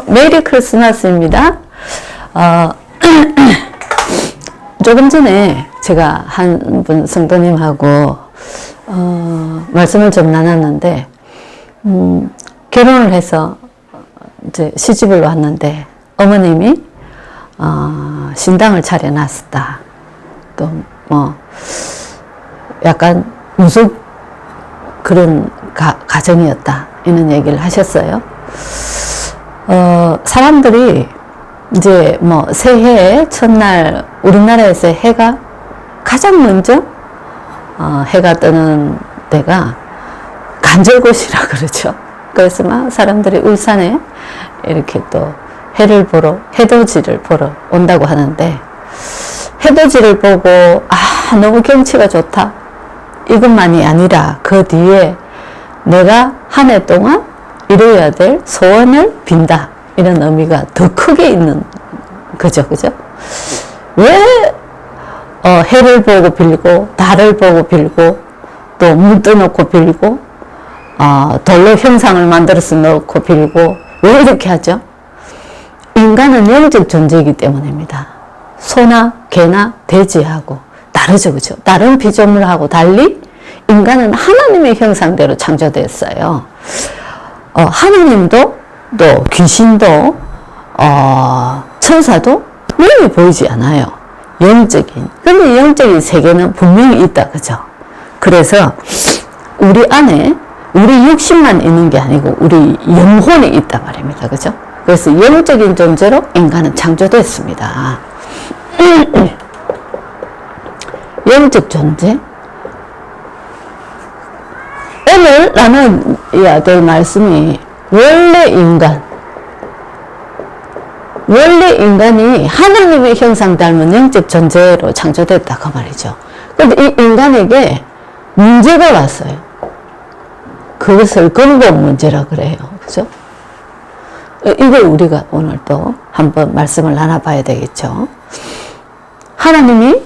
메리 크리스마스입니다. 조금 전에 제가 한 분 성도님하고 말씀을 좀 나눴는데, 결혼을 해서 이제 시집을 왔는데 어머님이 신당을 차려놨었다. 또 뭐 약간 무속 그런 가정이었다, 이런 얘기를 하셨어요. 사람들이 이제 뭐 새해 첫날 우리나라에서 해가 가장 먼저 해가 뜨는 데가 간절곶이라 그러죠. 그래서 막 사람들이 울산에 이렇게 또 해를 보러, 해돋이를 보러 온다고 하는데, 해돋이를 보고 너무 경치가 좋다, 이것만이 아니라 그 뒤에 내가 한 해 동안 이루어야 될 소원을 빈다, 이런 의미가 더 크게 있는 거죠. 그죠? 왜 해를 보고 빌고, 달을 보고 빌고, 또 문 떠놓고 빌고, 돌로 형상을 만들어서 넣고 빌고, 왜 이렇게 하죠? 인간은 영적 존재이기 때문입니다. 소나 개나 돼지하고 다르죠. 그죠? 다른 피조물하고 달리 인간은 하나님의 형상대로 창조됐어요. 하나님도, 또 귀신도, 천사도 눈에 보이지 않아요. 영적인. 근데 영적인 세계는 분명히 있다. 그죠? 그래서 우리 안에 우리 육신만 있는 게 아니고 우리 영혼이 있단 말입니다. 그죠? 그래서 영적인 존재로 인간은 창조됐습니다. 영적 존재? 오늘 나눠야 될 말씀이 원래 인간이 하나님의 형상 닮은 영적 존재로 창조됐다, 그 말이죠. 그런데 이 인간에게 문제가 왔어요. 그것을 근본 문제라 그래요. 그죠? 이걸 우리가 오늘 또 한번 말씀을 나눠봐야 되겠죠. 하나님이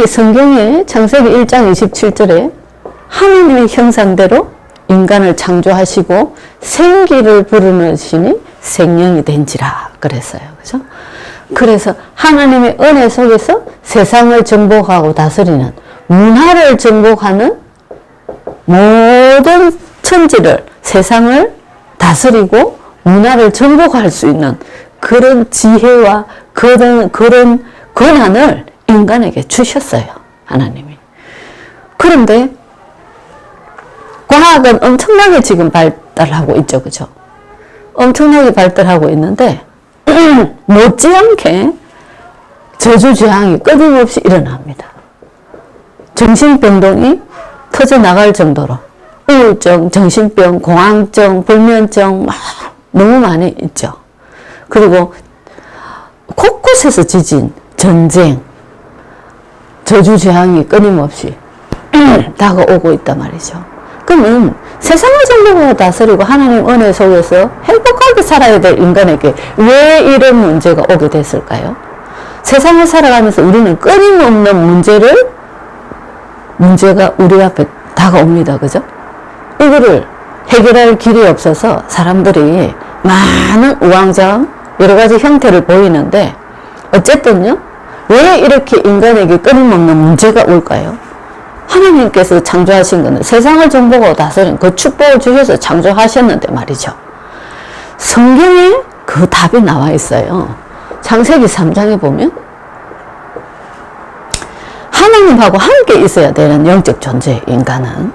성경의 창세기 1장 27절에 하나님의 형상대로 인간을 창조하시고 생기를 불어넣으시니 생명이 된지라 그랬어요. 그죠? 그래서 하나님의 은혜 속에서 세상을 정복하고 다스리는, 문화를 정복하는, 모든 천지를, 세상을 다스리고 문화를 정복할 수 있는 그런 지혜와 그런 권한을 인간에게 주셨어요, 하나님이. 그런데 과학은 엄청나게 지금 발달하고 있죠. 그죠? 엄청나게 발달하고 있는데 못지않게 저주저항이 끊임없이 일어납니다. 정신병동이 터져나갈 정도로 우울증, 정신병, 공황증, 불면증 너무 많이 있죠. 그리고 곳곳에서 지진, 전쟁, 저주저항이 끊임없이 다가오고 있단 말이죠. 그러면 세상을 정복하고 다스리고 하나님 은혜 속에서 행복하게 살아야 될 인간에게 왜 이런 문제가 오게 됐을까요? 세상을 살아가면서 우리는 끊임없는 문제가 우리 앞에 다가옵니다. 그죠? 이거를 해결할 길이 없어서 사람들이 많은 우왕좌왕 여러 가지 형태를 보이는데, 어쨌든요, 왜 이렇게 인간에게 끊임없는 문제가 올까요? 하나님께서 창조하신 것은 세상을 정복하고 다스리는 그 축복을 주셔서 창조하셨는데 말이죠. 성경에 그 답이 나와 있어요. 창세기 3장에 보면 하나님하고 함께 있어야 되는 영적 존재, 인간은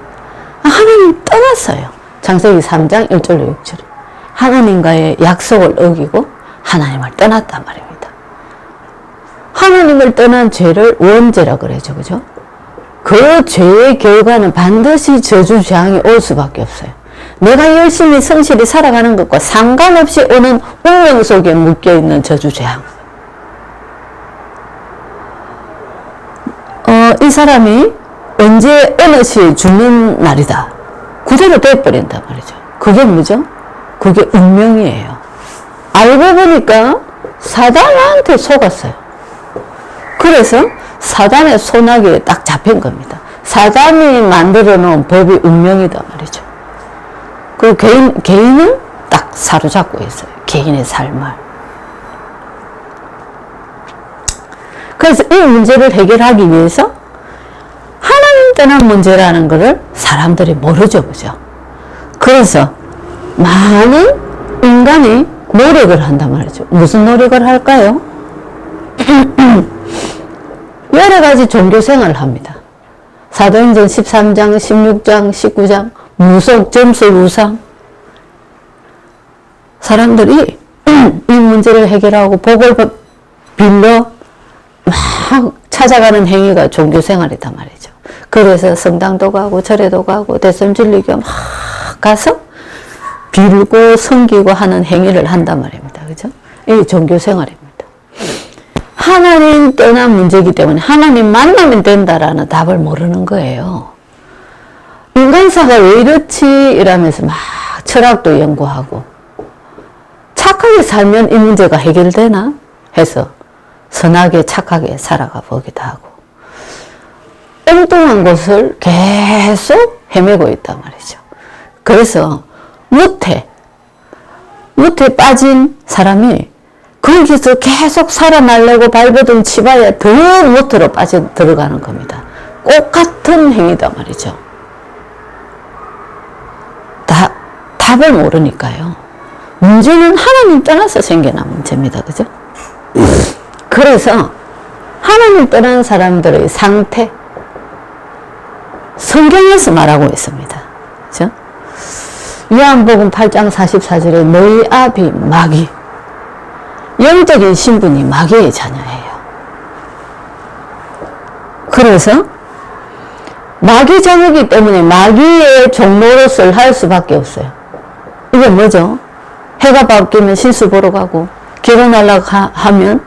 하나님 떠났어요. 창세기 3장 1절로 6절에 하나님과의 약속을 어기고 하나님을 떠났단 말입니다. 하나님을 떠난 죄를 원죄라 그러죠. 그죠? 그 죄의 결과는 반드시 저주재앙이 올 수밖에 없어요. 내가 열심히 성실히 살아가는 것과 상관없이 오는 운명 속에 묶여있는 저주재앙. 이 사람이 언제 어느 시에 죽는 날이다, 그대로 돼버린단 말이죠. 그게 뭐죠? 그게 운명이에요. 알고 보니까 사단한테 속았어요. 그래서 사단의 손아귀에 딱 잡힌 겁니다. 사단이 만들어 놓은 법이 운명이다 말이죠. 그 개인은 딱 사로잡고 있어요. 개인의 삶을. 그래서 이 문제를 해결하기 위해서 하나님 떠난 문제라는 것을 사람들이 모르죠. 그죠? 그래서 많은 인간이 노력을 한단 말이죠. 무슨 노력을 할까요? 여러 가지 종교 생활을 합니다. 사도행전 13장, 16장, 19장, 무속, 점수, 우상. 사람들이 이 문제를 해결하고 복을 빌려 막 찾아가는 행위가 종교 생활이단 말이죠. 그래서 성당도 가고 절에도 가고 대성진리교 막 가서 빌고 섬기고 하는 행위를 한단 말입니다. 그죠? 이게 종교 생활입니다. 하나님 떠난 문제이기 때문에 하나님 만나면 된다라는 답을 모르는 거예요. 인간사가 왜 이렇지? 이러면서 막 철학도 연구하고 착하게 살면 이 문제가 해결되나? 해서 선하게 착하게 살아가 보기도 하고 엉뚱한 곳을 계속 헤매고 있단 말이죠. 그래서 무태 빠진 사람이 거기서 계속 살아나려고 발버둥 치봐야 더 무태로 빠져 들어가는 겁니다. 똑같은 행위다 말이죠. 답을 모르니까요. 문제는 하나님 떠나서 생겨난 문제입니다. 그죠? 그래서 하나님 떠난 사람들의 상태, 성경에서 말하고 있습니다. 그죠? 요한복음 8장 44절에 너희 아비 마귀, 영적인 신분이 마귀의 자녀예요. 그래서 마귀 자녀이기 때문에 마귀의 종노릇을 할 수밖에 없어요. 이게 뭐죠? 해가 바뀌면 신수 보러 가고, 결혼하려고 하면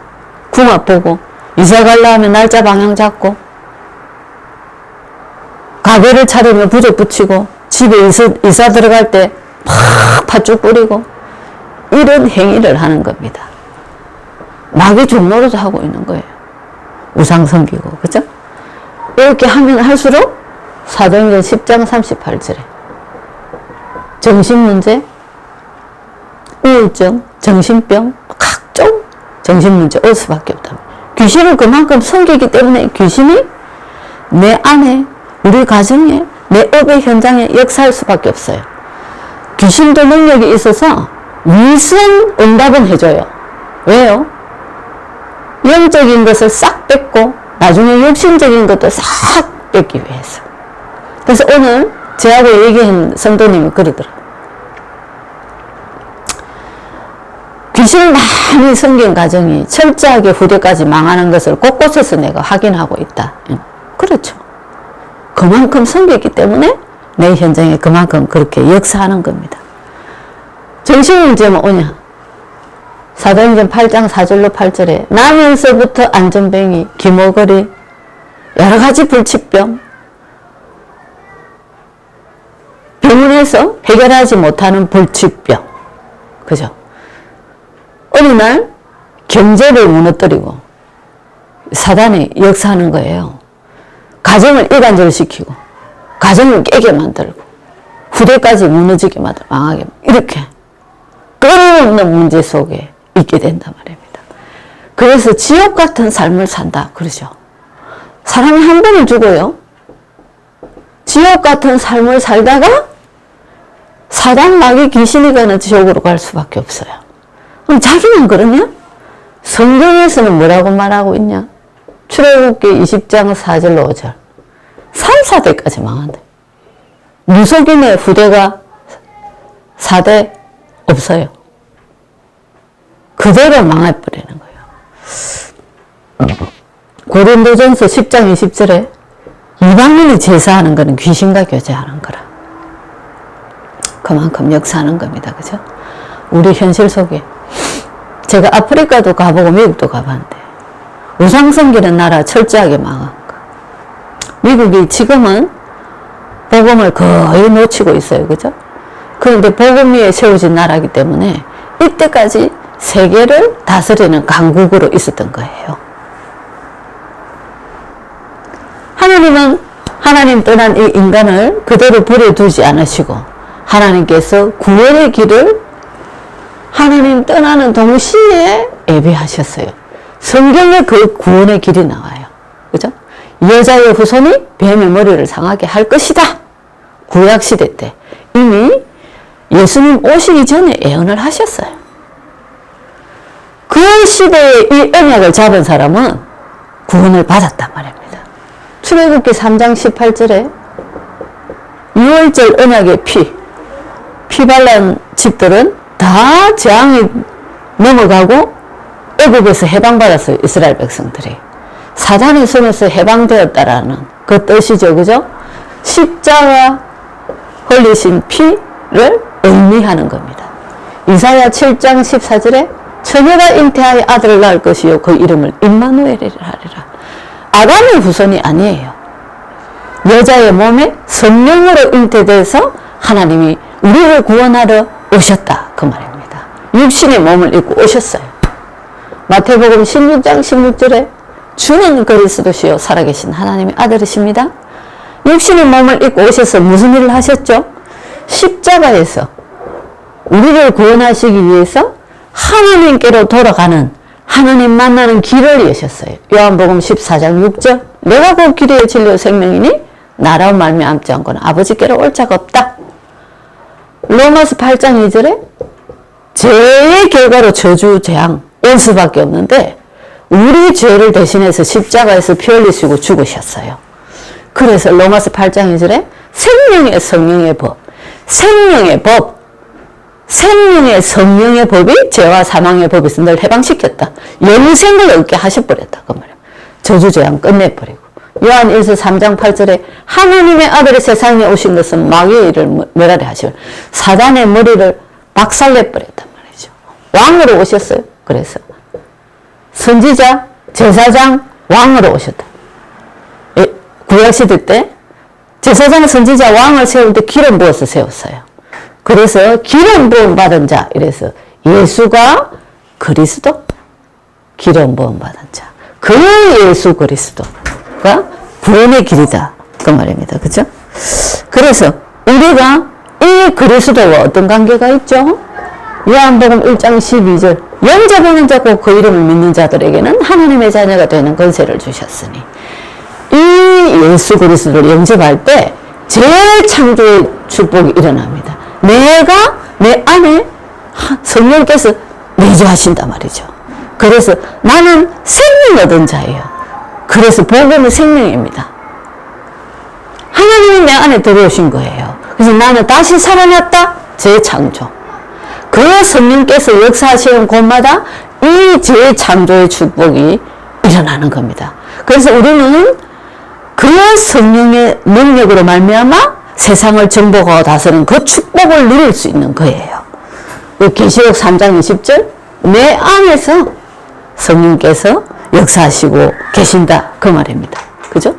궁합 보고, 이사 가려고 하면 날짜 방향 잡고, 가게를 차리면 부적 붙이고, 집에 이사 들어갈 때 막 팥죽 뿌리고, 이런 행위를 하는 겁니다. 마귀 종노릇을 하고 있는 거예요. 우상 섬기고, 그죠? 이렇게 하면 할수록 사도행전 10장 38절에 정신문제, 우울증, 정신병, 각종 정신문제 올 수밖에 없다. 귀신을 그만큼 섬기기 때문에 귀신이 내 안에, 우리 가정에, 내 업의 현장에 역사할 수밖에 없어요. 귀신도 능력이 있어서 위선 응답은 해줘요. 왜요? 영적인 것을 싹 뺏고 나중에 육신적인 것도 싹 뺏기 위해서. 그래서 오늘 저하고 얘기한 성도님이 그러더라고요. 귀신을 많이 섬긴 가정이 철저하게 후대까지 망하는 것을 곳곳에서 내가 확인하고 있다. 그렇죠. 그만큼 섬겼기 때문에 내 현장에 그만큼 그렇게 역사하는 겁니다. 정신문제는 뭐냐? 사도행전 8장 4절로 8절에 나면서부터 안전뱅이, 기모거리, 여러 가지 불치병, 병원에서 해결하지 못하는 불치병, 그죠? 어느 날 경제를 무너뜨리고 사단이 역사하는 거예요. 가정을 이간질시키고 가정을 깨게 만들고 후대까지 무너지게 만들고 망하게 이렇게 끊임없는 문제 속에 있게 된단 말입니다. 그래서 지옥 같은 삶을 산다 그러죠. 사람이 한 번을 죽어요. 지옥 같은 삶을 살다가 사단 마귀 귀신이 가는 지옥으로 갈 수밖에 없어요. 그럼 자기는 그러냐? 성경에서는 뭐라고 말하고 있냐? 출애굽기 20장 4절로 5절 3, 4대까지 망한다. 무속인의 후대가 4대 없어요. 그대로 망해버리는 거예요. 고린도전서 10장 20절에 이방인이 제사하는 것은 귀신과 교제하는 거라. 그만큼 역사하는 겁니다. 그죠? 우리 현실 속에 제가 아프리카도 가보고 미국도 가봤는데 우상 섬기는 나라 철저하게 망한 거. 미국이 지금은 복음을 거의 놓치고 있어요. 그죠? 그런데 복음 위에 세워진 나라이기 때문에 이때까지 세계를 다스리는 강국으로 있었던 거예요. 하나님은 하나님 떠난 이 인간을 그대로 버려두지 않으시고 하나님께서 구원의 길을 하나님 떠나는 동시에 예배하셨어요. 성경에 그 구원의 길이 나와요. 그죠? 여자의 후손이 뱀의 머리를 상하게 할 것이다. 구약시대 때 이미 예수님 오시기 전에 예언을 하셨어요. 그 시대에 이 언약을 잡은 사람은 구원을 받았단 말입니다. 출애굽기 3장 18절에 6월절 언약의 피 발란 집들은 다 재앙이 넘어가고 애굽에서 해방받았어요. 이스라엘 백성들이. 사단의 손에서 해방되었다라는 그 뜻이죠. 그죠? 십자가 흘리신 피를 의미하는 겁니다. 이사야 7장 14절에 처녀가 잉태하여 아들을 낳을 것이요 그 이름을 임마누엘이라 하리라. 아담의 후손이 아니에요. 여자의 몸에 성령으로 잉태돼서 하나님이 우리를 구원하러 오셨다 그 말입니다. 육신의 몸을 입고 오셨어요. 마태복음 16장 16절에 주는 그리스도시요 살아계신 하나님의 아들이십니다. 육신의 몸을 입고 오셔서 무슨 일을 하셨죠? 십자가에서 우리를 구원하시기 위해서 하나님께로 돌아가는 하나님 만나는 길을 여셨어요. 요한복음 14장 6절 내가 그 길의 진리요 생명이니 나로 말미암지 않고는 아버지께로 올 자가 없다. 로마서 8장 2절에 죄의 결과로 저주 재앙 올 수밖에 없는데 우리 죄를 대신해서 십자가에서 피 흘리시고 죽으셨어요. 그래서 로마서 8장 2절에 생명의 성령의 법, 생명의 성령의 법이 죄와 사망의 법에서 늘 해방시켰다. 영생을 얻게 하셔버렸다. 그 말이에요. 저주재앙 끝내버리고. 요한 1서 3장 8절에 하나님의 아들이 세상에 오신 것은 마귀의 일을 멸하려 하시고 사단의 머리를 박살내버렸단 말이죠. 왕으로 오셨어요. 그래서 선지자, 제사장, 왕으로 오셨다. 구약시대 때 제사장, 선지자, 왕을 세울 때 기름 부어서 세웠어요. 그래서 기름 부음 받은 자 이래서 예수가 그리스도 기름 부음 받은 자 그 예수 그리스도가 구원의 길이다 그 말입니다. 그죠? 그래서 우리가 이 그리스도와 어떤 관계가 있죠? 요한복음 1장 12절 영접하는 자고 그 이름을 믿는 자들에게는 하나님의 자녀가 되는 권세를 주셨으니 이 예수 그리스도를 영접할 때 재창조의 축복이 일어납니다. 내가 내 안에 성령께서 내주하신단 말이죠. 그래서 나는 생명 얻은 자예요. 그래서 복음은 생명입니다. 하나님이 내 안에 들어오신 거예요. 그래서 나는 다시 살아났다. 재창조. 그 성령께서 역사하시는 곳마다 이 재창조의 축복이 일어나는 겁니다. 그래서 우리는 그 성령의 능력으로 말미암아 세상을 정복하고 다스리는 그 축복을 누릴 수 있는 거예요. 계시록 3장 20절 내 안에서 성령께서 역사하시고 계신다 그 말입니다. 그죠?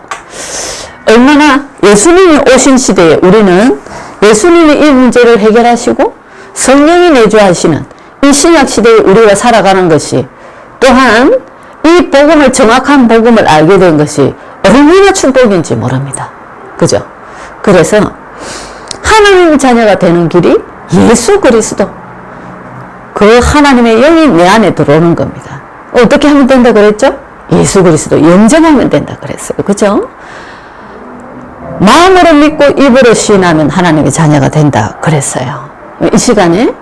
얼마나 예수님이 오신 시대에 우리는 예수님이 이 문제를 해결하시고 성령이 내주하시는 이 신약 시대에 우리가 살아가는 것이 또한 이 복음을 정확한 복음을 알게 된 것이 얼마나 축복인지 모릅니다. 그죠? 그래서 하나님의 자녀가 되는 길이 예수 그리스도 그 하나님의 영이 내 안에 들어오는 겁니다. 어떻게 하면 된다 그랬죠? 예수 그리스도 영접하면 된다 그랬어요. 그죠? 마음으로 믿고 입으로 시인하면 하나님의 자녀가 된다 그랬어요. 이 시간에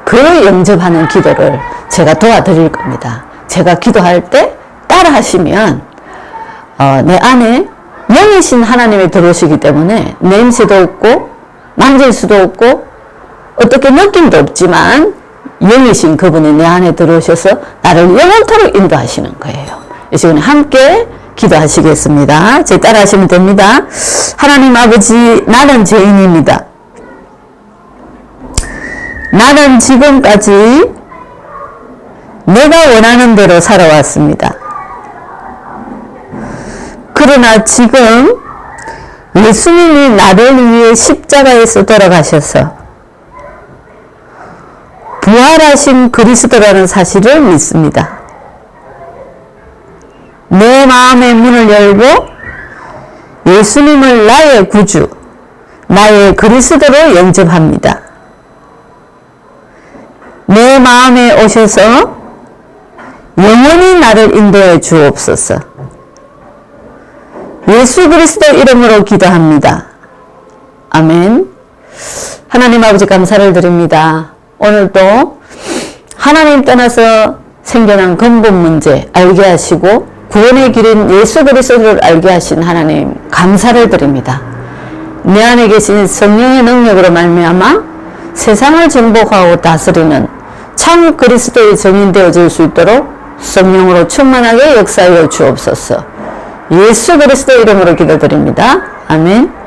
그 영접하는 기도를 제가 도와드릴 겁니다. 제가 기도할 때 따라 하시면 내 안에 영이신 하나님이 들어오시기 때문에 냄새도 없고 만질 수도 없고 어떻게 느낌도 없지만 영이신 그분이 내 안에 들어오셔서 나를 영원토록 인도하시는 거예요. 이 시간에 함께 기도하시겠습니다. 제 따라 하시면 됩니다. 하나님 아버지, 나는 죄인입니다. 나는 지금까지 내가 원하는 대로 살아왔습니다. 그러나 지금 예수님이 나를 위해 십자가에서 돌아가셔서 부활하신 그리스도라는 사실을 믿습니다. 내 마음의 문을 열고 예수님을 나의 구주, 나의 그리스도로 영접합니다. 내 마음에 오셔서 영원히 나를 인도해 주옵소서. 예수 그리스도 이름으로 기도합니다. 아멘. 하나님 아버지 감사를 드립니다. 오늘도 하나님 떠나서 생겨난 근본 문제 알게 하시고 구원의 길인 예수 그리스도를 알게 하신 하나님 감사를 드립니다. 내 안에 계신 성령의 능력으로 말미암아 세상을 정복하고 다스리는 참 그리스도의 증인 되어질 수 있도록 성령으로 충만하게 역사하여 주옵소서. 예수 그리스도 이름으로 기도드립니다. 아멘.